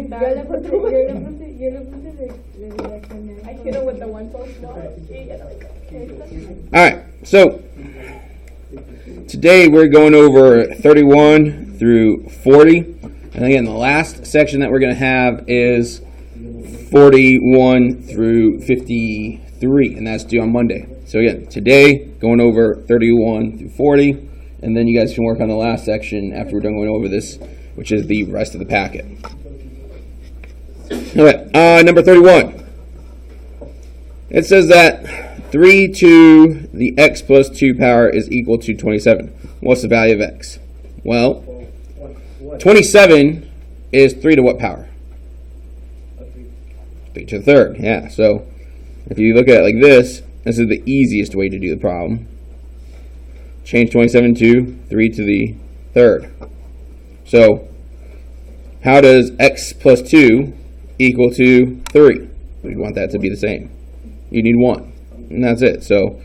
Yo le puse I hit him with the one so small. Alright, so today we're going over 31 through 40. And again, the last section that we're going to have is 41 through 53, and that's due on Monday. So again, today going over 31 through 40, and then you guys can work on the last section after we're done going over this, which is the rest of the packet. Okay, number 31. It says that 3 to the x plus 2 power is equal to 27. What's the value of x? Well, 27 is 3 to what power? 3 to the third, yeah. So if you look at it like this is the easiest way to do the problem. Change 27 to 3 to the third. So how does x plus 2 equal to 3? We want that to be the same. You need 1, and that's it. So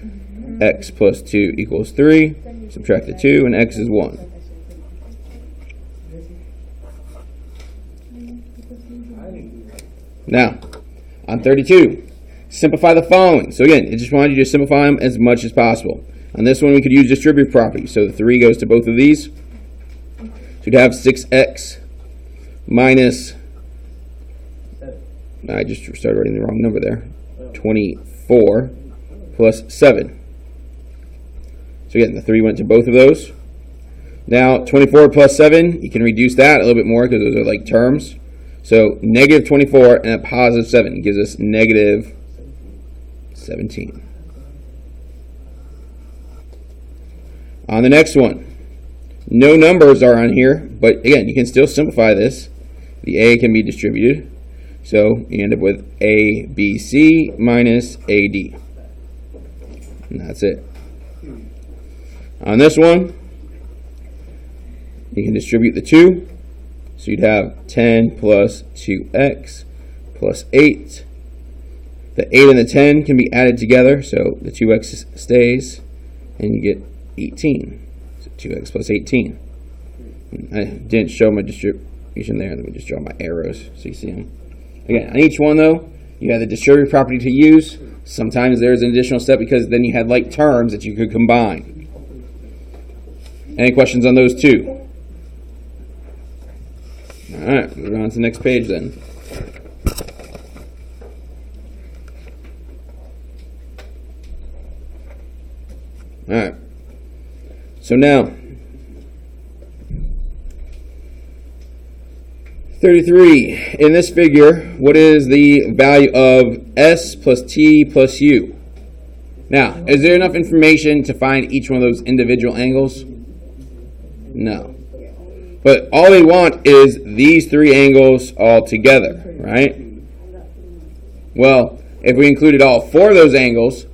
x plus 2 equals 3. Subtract the 2, and x is 1. Now, on 32, simplify the following. So again, it just wanted you to simplify them as much as possible. On this one, we could use distributive property. So the 3 goes to both of these. So you'd have 6x minus, I just started writing the wrong number there, 24 plus 7. So again, the 3 went to both of those. Now, 24 plus 7, you can reduce that a little bit more because those are like terms. So negative 24 and a positive 7 gives us negative 17. On the next one, no numbers are on here, but again, you can still simplify this. The a can be distributed. So you end up with ABC minus AD. And that's it. On this one, you can distribute the 2. So you'd have 10 plus 2x plus 8. The 8 and the 10 can be added together, so the 2x stays, and you get 18. So 2x plus 18. I didn't show my distribution there. Let me just draw my arrows so you see them. Again, on each one, though, you have the distributive property to use. Sometimes there's an additional step because then you had like terms that you could combine. Any questions on those two? All right, moving on to the next page then. All right. So now, 33. In this figure, what is the value of s plus t plus u? Now, is there enough information to find each one of those individual angles? No. But all we want is these 3 angles all together, right? Well, if we included all 4 of those angles,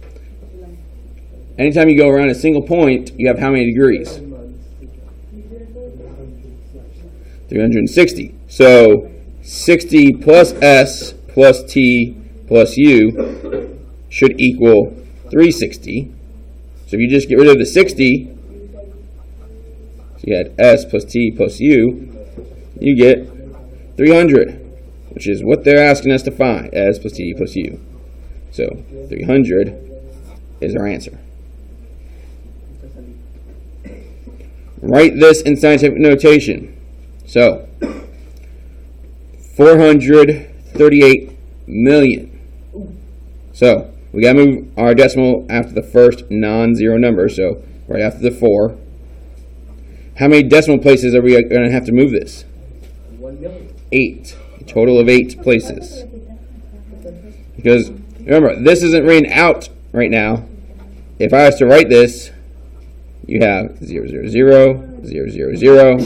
anytime you go around a single point, you have how many degrees? 360. So 60 plus s plus t plus u should equal 360. So if you just get rid of the 60, so you had s plus t plus u, you get 300, which is what they're asking us to find, s plus t plus u. So 300 is our answer. Write this in scientific notation. So 438 million. So we got to move our decimal after the first non-zero number, so right after the 4. How many decimal places are we going to have to move this? 1 million. 8. A total of 8 places. Because remember, this isn't written out right now. If I was to write this, you have 0, 0, 0, 0, 0, 0.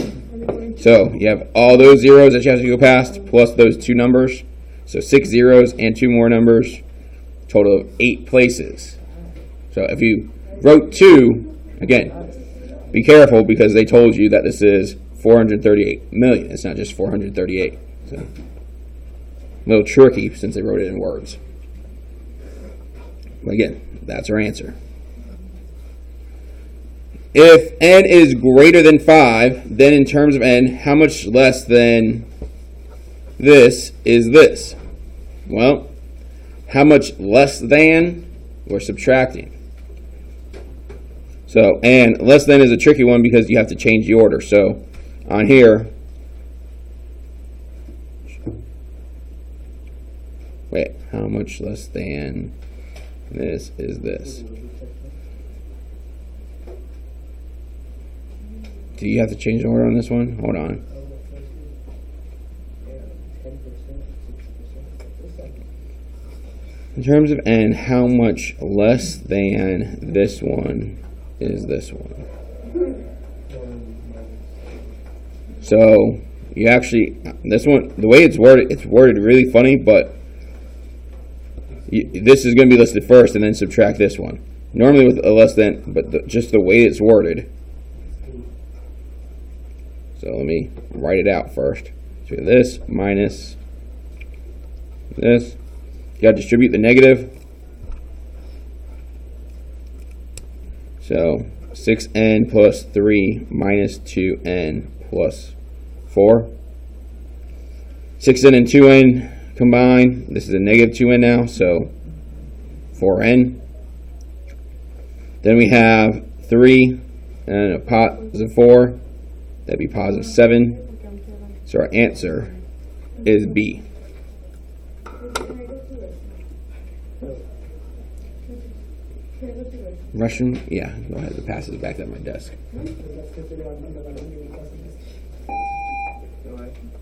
So you have all those zeros that you have to go past, plus those 2 numbers. So 6 zeros and 2 more numbers, total of 8 places. So if you wrote 2, again, be careful because they told you that this is 438 million. It's not just 438. So a little tricky since they wrote it in words. But again, that's our answer. If n is greater than 5, then in terms of n, how much less than this is this. Well, how much less than we're subtracting. So, and less than is a tricky one because you have to change the order. So, on here, wait, how much less than this is this? Do you have to change the order on this one? Hold on. In terms of n, how much less than this one is this one? So you actually, this one, the way it's worded really funny, but this is going to be listed first and then subtract this one. Normally with a less than, but just the way it's worded. So let me write it out first. So this minus this. You got to distribute the negative. So 6n plus 3 minus 2n plus 4. 6n and 2n combine. This is a negative 2n now, so 4n. Then we have 3 and a positive 4. That'd be positive 7. So our answer is B. Russian? Yeah, go ahead. The pass is back at my desk.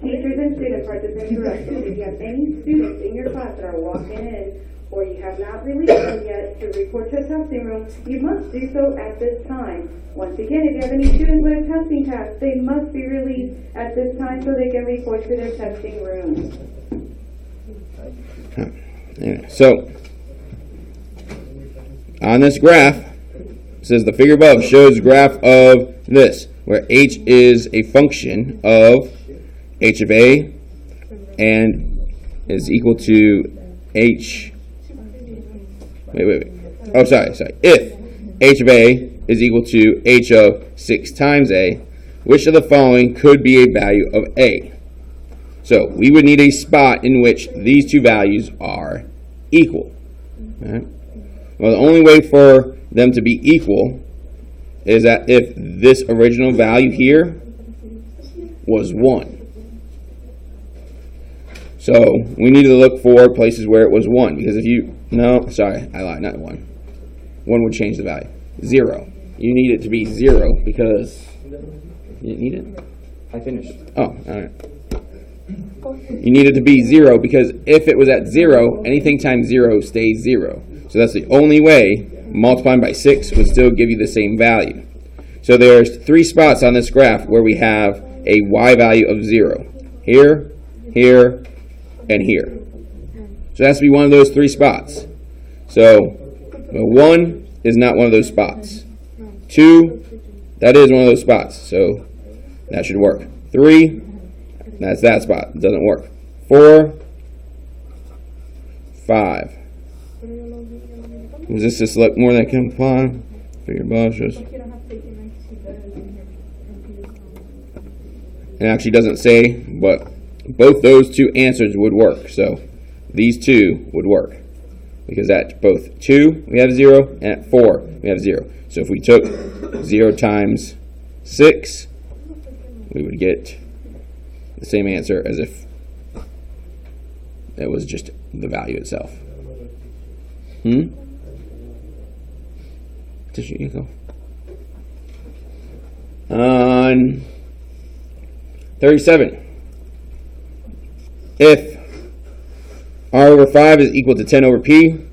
Teachers and student participant directions. If you have any students in your class that are walking in or you have not released them yet to report to a testing room, you must do so at this time. Once again, if you have any students with a testing task, they must be released at this time so they can report to their testing room. Anyway, so on this graph, it says the figure above shows a graph of this, where h is a function of h of a and is equal to h. Wait. Oh, sorry. If h of a is equal to h of 6 times a, which of the following could be a value of a? So we would need a spot in which these two values are equal. Right? Well, the only way for them to be equal is that if this original value here was 1. So we need to look for places where it was 1, because if you, no, sorry, I lied, not 1. 1 would change the value. 0. You need it to be 0 because, you need it? I finished. Oh, all right. You need it to be 0 because if it was at 0, anything times 0 stays 0. So that's the only way multiplying by 6 would still give you the same value. So there's 3 spots on this graph where we have a y value of 0. Here, here, and here. So it has to be one of those 3 spots. So 1 is not one of those spots. 2, that is one of those spots. So that should work. 3, that's that spot. It doesn't work. 4, 5. Was this to select more than can apply? Figure above shows. It actually doesn't say, but both those 2 answers would work. So these 2 would work. Because at both 2, we have 0, and at 4, we have 0. So if we took 0 times 6, we would get the same answer as if it was just the value itself. On 37, if r over 5 is equal to 10 over p and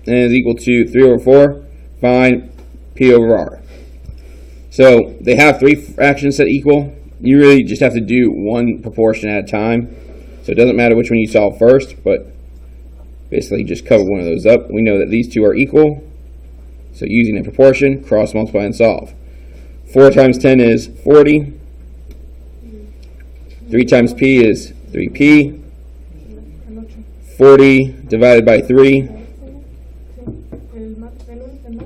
is equal to 3 over 4, find p over r. So they have 3 fractions that equal. You really just have to do one proportion at a time. So it doesn't matter which one you solve first, but basically just cover one of those up. We know that these 2 are equal. So using a proportion, cross multiply and solve. 4 times 10 is 40. 3 times p is 3p. 40 divided by 3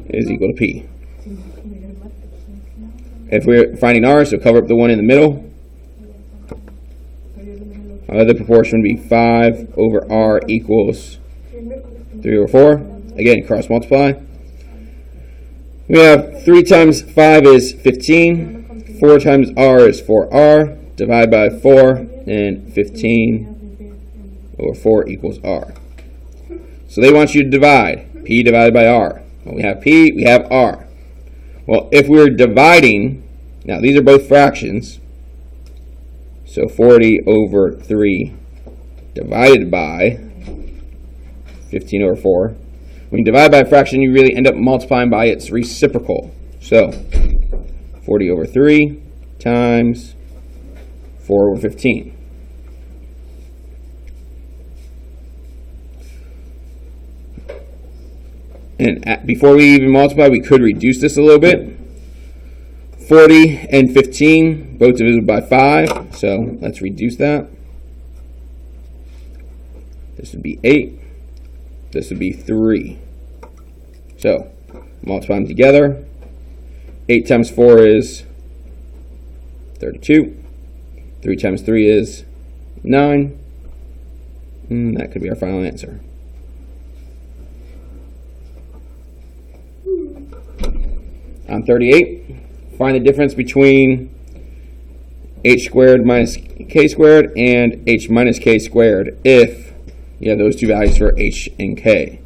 is equal to p. If we're finding r, so cover up the one in the middle. Our other proportion would be 5 over r equals 3 over 4. Again, cross multiply. We have 3 times 5 is 15. 4 times r is 4r. Divide by 4, and 15 over 4 equals r. So they want you to divide p divided by r. Well, we have p, we have r. Well, if we're dividing, now these are both fractions, so 40 over 3 divided by 15 over 4. When you divide by a fraction, you really end up multiplying by its reciprocal. So 40 over 3 times 4 over 15. And before we even multiply, we could reduce this a little bit. 40 and 15, both divided by 5. So let's reduce that. This would be 8. This would be 3. So multiply them together. 8 times 4 is 32. 3 times 3 is 9. And that could be our final answer. On 38, find the difference between h squared minus k squared and h minus k squared if you have those two values for h and k.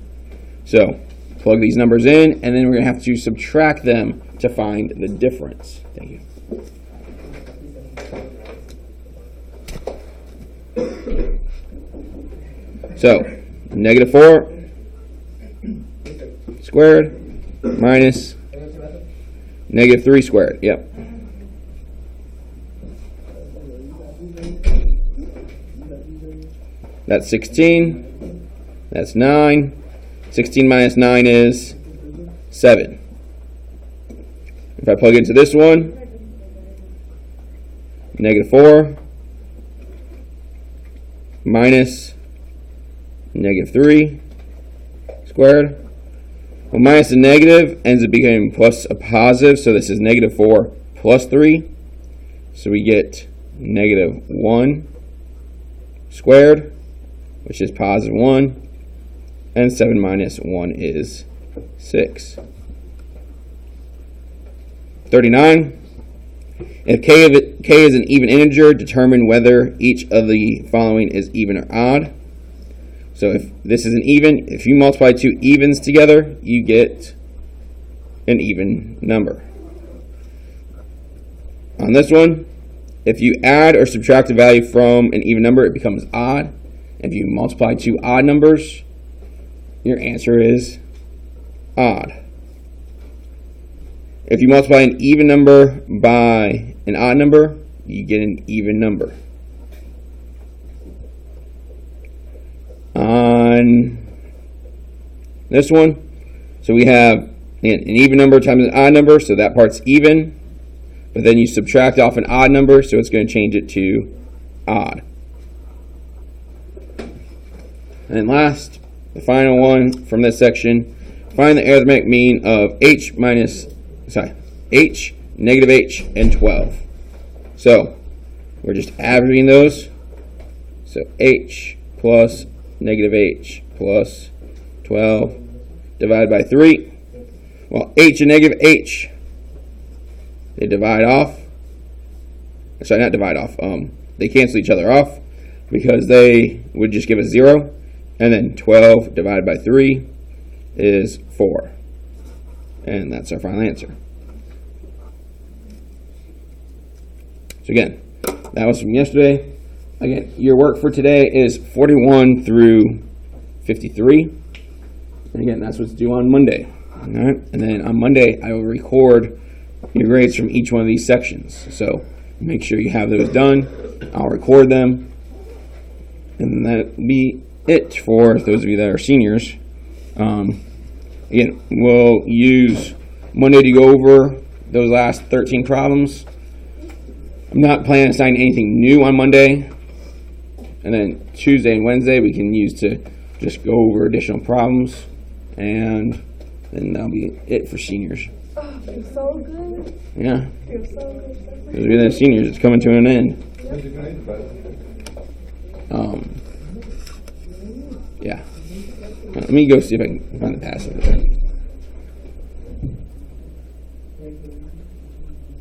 So plug these numbers in, and then we're going to have to subtract them to find the difference. Thank you. So, negative 4 squared minus negative 3 squared. Yep. That's 16. That's 9. 16 minus 9 is 7. If I plug into this one, negative 4 minus negative 3 squared. Well, minus a negative ends up becoming plus a positive, so this is negative 4 plus 3. So we get negative 1 squared, which is positive 1. And 7 minus 1 is 6. 39. If k is an even integer, determine whether each of the following is even or odd. So if this is an even, if you multiply two evens together, you get an even number. On this one, if you add or subtract a value from an even number, it becomes odd. If you multiply two odd numbers, your answer is odd. If you multiply an even number by an odd number, you get an even number. On this one, so we have an even number times an odd number, so that part's even, but then you subtract off an odd number, so it's going to change it to odd. And then last, the final one from this section, find the arithmetic mean of h, negative h, and 12. So we're just averaging those. So h plus negative h plus 12 divided by 3. Well, h and negative h, they divide off. Sorry, not divide off. They cancel each other off because they would just give us 0. And then 12 divided by 3 is 4. And that's our final answer. So again, that was from yesterday. Again, your work for today is 41 through 53. And again, that's what's due on Monday. All right? And then on Monday, I will record your grades from each one of these sections. So make sure you have those done. I'll record them. And that'll be it for those of you that are seniors. Again, we'll use Monday to go over those last 13 problems. I'm not planning on assigning anything new on Monday. And then Tuesday and Wednesday we can use to just go over additional problems. And then that'll be it for seniors. Oh, feels so good. Yeah. Feels so good. Because we're the seniors, it's coming to an end. Yep. Yeah. Let me go see if I can find the password.